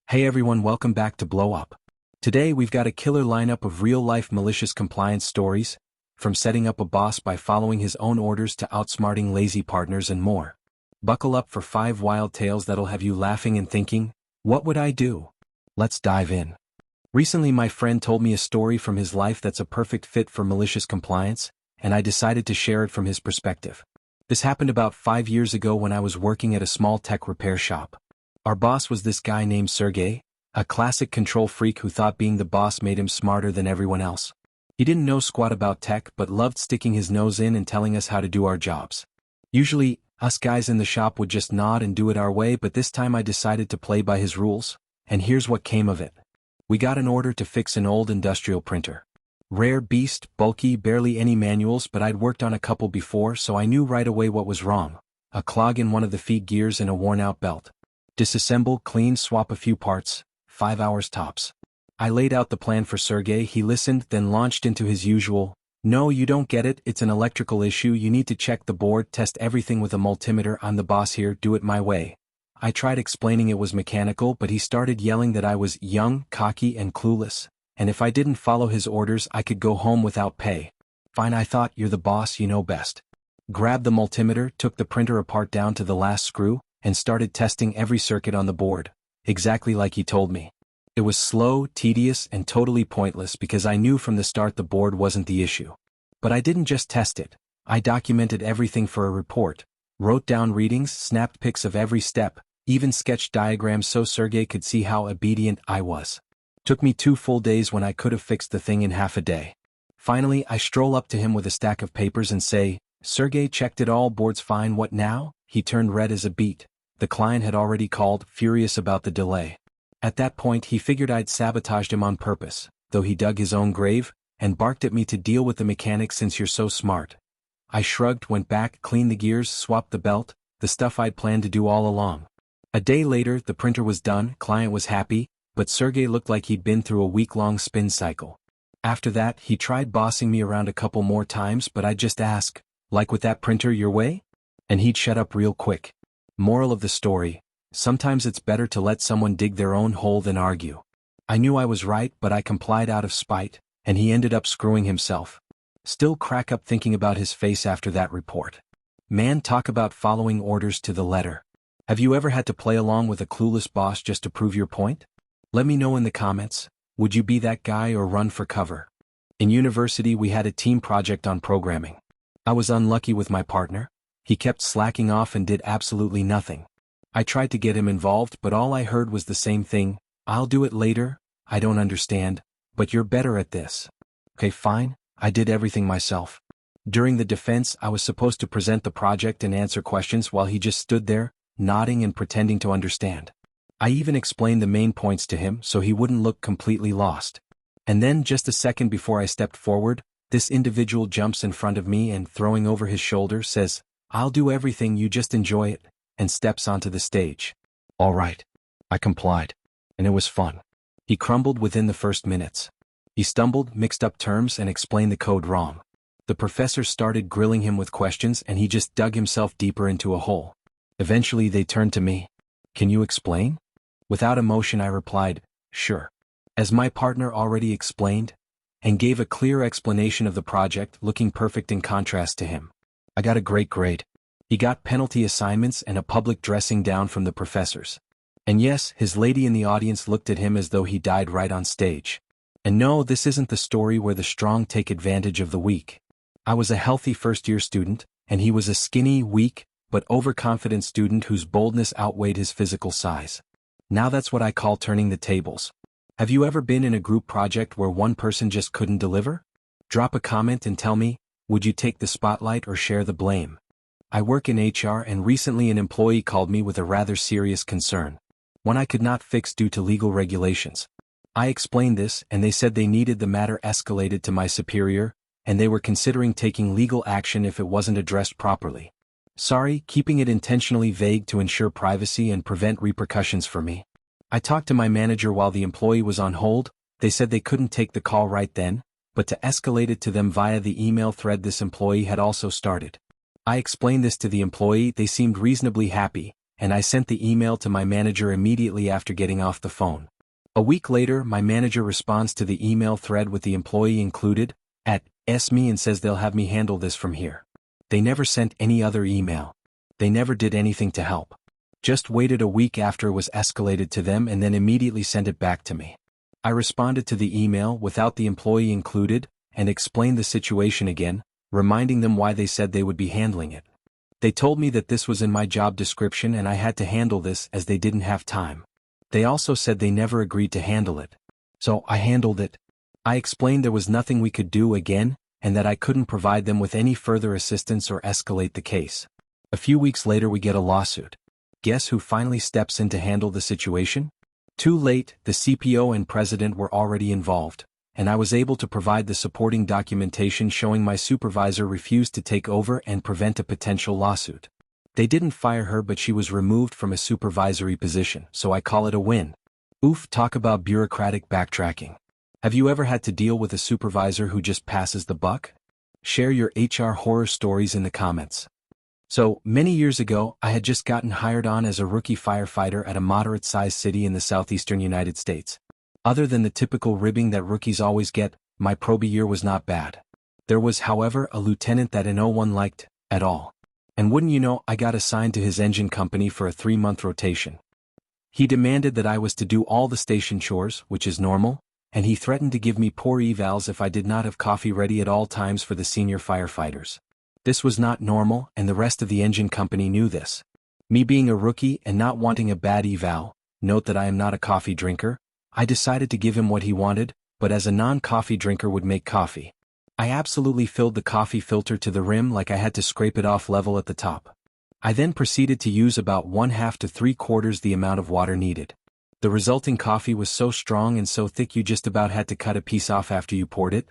Hey everyone, welcome back to Blow Up. Today we've got a killer lineup of real-life malicious compliance stories, from setting up a boss by following his own orders to outsmarting lazy partners and more. Buckle up for 5 wild tales that'll have you laughing and thinking, what would I do? Let's dive in. Recently my friend told me a story from his life that's a perfect fit for malicious compliance, and I decided to share it from his perspective. This happened about 5 years ago when I was working at a small tech repair shop. Our boss was this guy named Sergey, a classic control freak who thought being the boss made him smarter than everyone else. He didn't know squat about tech but loved sticking his nose in and telling us how to do our jobs. Usually, us guys in the shop would just nod and do it our way, but this time I decided to play by his rules, and here's what came of it. We got an order to fix an old industrial printer. Rare beast, bulky, barely any manuals, but I'd worked on a couple before, so I knew right away what was wrong. A clog in one of the feed gears and a worn-out belt. Disassemble, clean, swap a few parts, 5 hours tops. I laid out the plan for Sergey. He listened, then launched into his usual, "No, you don't get it, it's an electrical issue, you need to check the board, test everything with a multimeter, I'm the boss here, do it my way." I tried explaining it was mechanical, but he started yelling that I was young, cocky, and clueless, and if I didn't follow his orders I could go home without pay. Fine, I thought, you're the boss, you know best. Grabbed the multimeter, took the printer apart down to the last screw, and started testing every circuit on the board, exactly like he told me. It was slow, tedious, and totally pointless because I knew from the start the board wasn't the issue. But I didn't just test it, I documented everything for a report, wrote down readings, snapped pics of every step, even sketched diagrams so Sergey could see how obedient I was. Took me 2 full days when I could have fixed the thing in half a day. Finally, I stroll up to him with a stack of papers and say, "Sergey, checked it all, board's fine, what now?" He turned red as a beet. The client had already called, furious about the delay. At that point he figured I'd sabotaged him on purpose, though he dug his own grave, and barked at me to deal with the mechanic since you're so smart. I shrugged, went back, cleaned the gears, swapped the belt, the stuff I'd planned to do all along. A day later the printer was done, client was happy, but Sergey looked like he'd been through a week-long spin cycle. After that he tried bossing me around a couple more times, but I'd just ask, "Like with that printer your way?" And he'd shut up real quick. Moral of the story, sometimes it's better to let someone dig their own hole than argue. I knew I was right, but I complied out of spite, and he ended up screwing himself. Still crack up thinking about his face after that report. Man, talk about following orders to the letter. Have you ever had to play along with a clueless boss just to prove your point? Let me know in the comments, would you be that guy or run for cover? In university we had a team project on programming. I was unlucky with my partner. He kept slacking off and did absolutely nothing. I tried to get him involved, but all I heard was the same thing, "I'll do it later, I don't understand, but you're better at this." Okay, fine, I did everything myself. During the defense I was supposed to present the project and answer questions while he just stood there, nodding and pretending to understand. I even explained the main points to him so he wouldn't look completely lost. And then, just a second before I stepped forward, this individual jumps in front of me and, throwing over his shoulder, says, "I'll do everything, you just enjoy it," and steps onto the stage. All right. I complied. And it was fun. He crumbled within the first minutes. He stumbled, mixed up terms, and explained the code wrong. The professor started grilling him with questions and he just dug himself deeper into a hole. Eventually they turned to me. "Can you explain?" Without emotion I replied, "Sure." As my partner already explained, and gave a clear explanation of the project, looking perfect in contrast to him. I got a great grade. He got penalty assignments and a public dressing down from the professors. And yes, his lady in the audience looked at him as though he died right on stage. And no, this isn't the story where the strong take advantage of the weak. I was a healthy first-year student, and he was a skinny, weak, but overconfident student whose boldness outweighed his physical size. Now that's what I call turning the tables. Have you ever been in a group project where one person just couldn't deliver? Drop a comment and tell me, would you take the spotlight or share the blame? I work in HR, and recently an employee called me with a rather serious concern. One I could not fix due to legal regulations. I explained this, and they said they needed the matter escalated to my superior, and they were considering taking legal action if it wasn't addressed properly. Sorry, keeping it intentionally vague to ensure privacy and prevent repercussions for me. I talked to my manager while the employee was on hold. They said they couldn't take the call right then, but to escalate it to them via the email thread this employee had also started. I explained this to the employee, they seemed reasonably happy, and I sent the email to my manager immediately after getting off the phone. A week later, my manager responds to the email thread with the employee included, @me, and says they'll have me handle this from here. They never sent any other email. They never did anything to help. Just waited a week after it was escalated to them and then immediately sent it back to me. I responded to the email without the employee included and explained the situation again, reminding them why they said they would be handling it. They told me that this was in my job description and I had to handle this as they didn't have time. They also said they never agreed to handle it. So I handled it. I explained there was nothing we could do again, and that I couldn't provide them with any further assistance or escalate the case. A few weeks later we get a lawsuit. Guess who finally steps in to handle the situation? Too late, the CPO and president were already involved, and I was able to provide the supporting documentation showing my supervisor refused to take over and prevent a potential lawsuit. They didn't fire her, but she was removed from a supervisory position, so I call it a win. Oof, talk about bureaucratic backtracking. Have you ever had to deal with a supervisor who just passes the buck? Share your HR horror stories in the comments. So, many years ago, I had just gotten hired on as a rookie firefighter at a moderate-sized city in the southeastern United States. Other than the typical ribbing that rookies always get, my probie year was not bad. There was, however, a lieutenant that no one liked, at all. And wouldn't you know, I got assigned to his engine company for a 3-month rotation. He demanded that I was to do all the station chores, which is normal, and he threatened to give me poor evals if I did not have coffee ready at all times for the senior firefighters. This was not normal, and the rest of the engine company knew this. Me being a rookie and not wanting a bad eval, note that I am not a coffee drinker, I decided to give him what he wanted, but as a non-coffee drinker would make coffee. I absolutely filled the coffee filter to the rim like I had to scrape it off level at the top. I then proceeded to use about 1/2 to 3/4 the amount of water needed. The resulting coffee was so strong and so thick you just about had to cut a piece off after you poured it.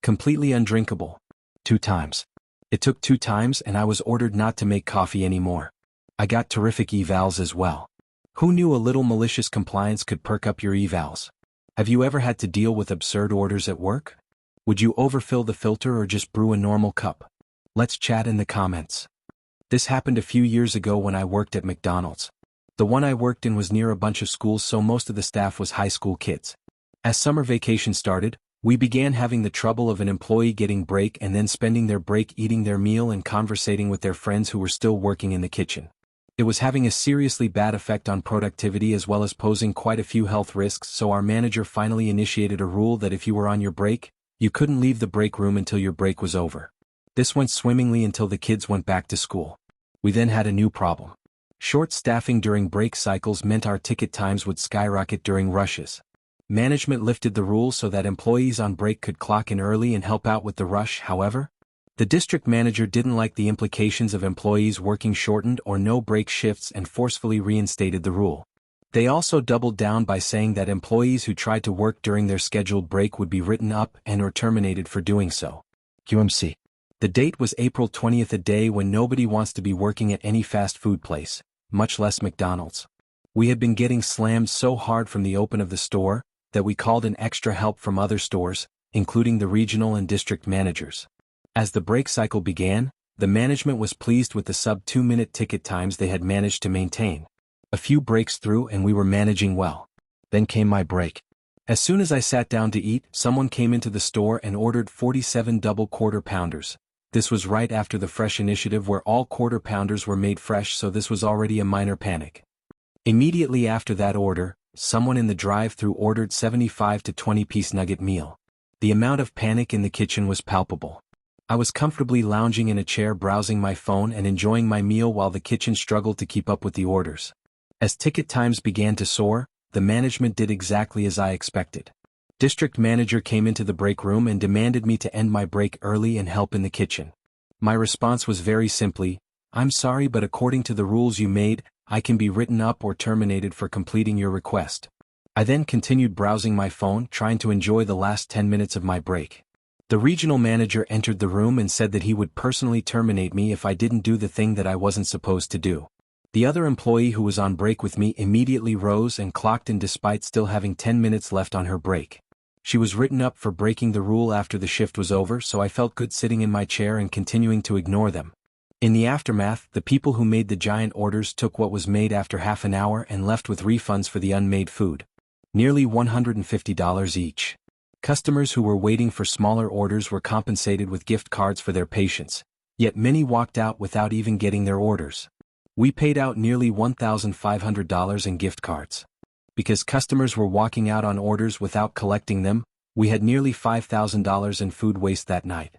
Completely undrinkable. 2 times. It took 2 times and I was ordered not to make coffee anymore. I got terrific evals as well. Who knew a little malicious compliance could perk up your evals? Have you ever had to deal with absurd orders at work? Would you overfill the filter or just brew a normal cup? Let's chat in the comments. This happened a few years ago when I worked at McDonald's. The one I worked in was near a bunch of schools, so most of the staff was high school kids. As summer vacation started, we began having the trouble of an employee getting break and then spending their break eating their meal and conversating with their friends who were still working in the kitchen. It was having a seriously bad effect on productivity as well as posing quite a few health risks, so our manager finally initiated a rule that if you were on your break, you couldn't leave the break room until your break was over. This went swimmingly until the kids went back to school. We then had a new problem. Short staffing during break cycles meant our ticket times would skyrocket during rushes. Management lifted the rule so that employees on break could clock in early and help out with the rush. However, the district manager didn't like the implications of employees working shortened or no break shifts and forcefully reinstated the rule. They also doubled down by saying that employees who tried to work during their scheduled break would be written up and or terminated for doing so. QMC. The date was April 20th, a day when nobody wants to be working at any fast food place, much less McDonald's. We had been getting slammed so hard from the open of the store that we called in extra help from other stores, including the regional and district managers. As the break cycle began, the management was pleased with the sub-2-minute ticket times they had managed to maintain. A few breaks through and we were managing well. Then came my break. As soon as I sat down to eat, someone came into the store and ordered 47 double quarter pounders. This was right after the Fresh initiative where all quarter pounders were made fresh, so this was already a minor panic. Immediately after that order, someone in the drive-thru ordered 75 to 20-piece nugget meal. The amount of panic in the kitchen was palpable. I was comfortably lounging in a chair browsing my phone and enjoying my meal while the kitchen struggled to keep up with the orders. As ticket times began to soar, the management did exactly as I expected. District manager came into the break room and demanded me to end my break early and help in the kitchen. My response was very simply, "I'm sorry, but according to the rules you made, I can be written up or terminated for completing your request." I then continued browsing my phone, trying to enjoy the last 10 minutes of my break. The regional manager entered the room and said that he would personally terminate me if I didn't do the thing that I wasn't supposed to do. The other employee who was on break with me immediately rose and clocked in despite still having 10 minutes left on her break. She was written up for breaking the rule after the shift was over, so I felt good sitting in my chair and continuing to ignore them. In the aftermath, the people who made the giant orders took what was made after half an hour and left with refunds for the unmade food. Nearly $150 each. Customers who were waiting for smaller orders were compensated with gift cards for their patience, yet many walked out without even getting their orders. We paid out nearly $1,500 in gift cards. Because customers were walking out on orders without collecting them, we had nearly $5,000 in food waste that night.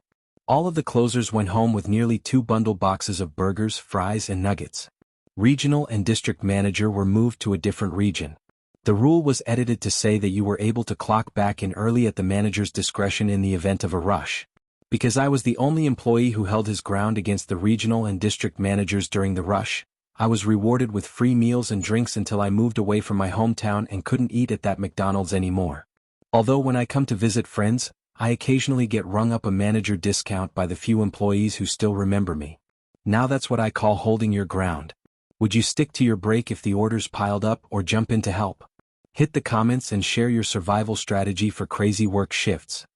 All of the closers went home with nearly 2 bundle boxes of burgers, fries, and nuggets. Regional and district manager were moved to a different region. The rule was edited to say that you were able to clock back in early at the manager's discretion in the event of a rush. Because I was the only employee who held his ground against the regional and district managers during the rush, I was rewarded with free meals and drinks until I moved away from my hometown and couldn't eat at that McDonald's anymore. Although when I come to visit friends, I occasionally get rung up a manager discount by the few employees who still remember me. Now that's what I call holding your ground. Would you stick to your break if the orders piled up or jump in to help? Hit the comments and share your survival strategy for crazy work shifts.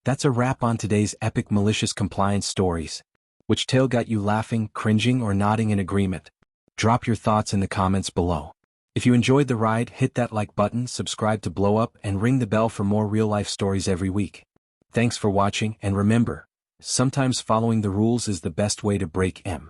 That's a wrap on today's epic malicious compliance stories. Which tale got you laughing, cringing, or nodding in agreement? Drop your thoughts in the comments below. If you enjoyed the ride, hit that like button, subscribe to Blow Up, and ring the bell for more real-life stories every week. Thanks for watching, and remember, sometimes following the rules is the best way to break 'em.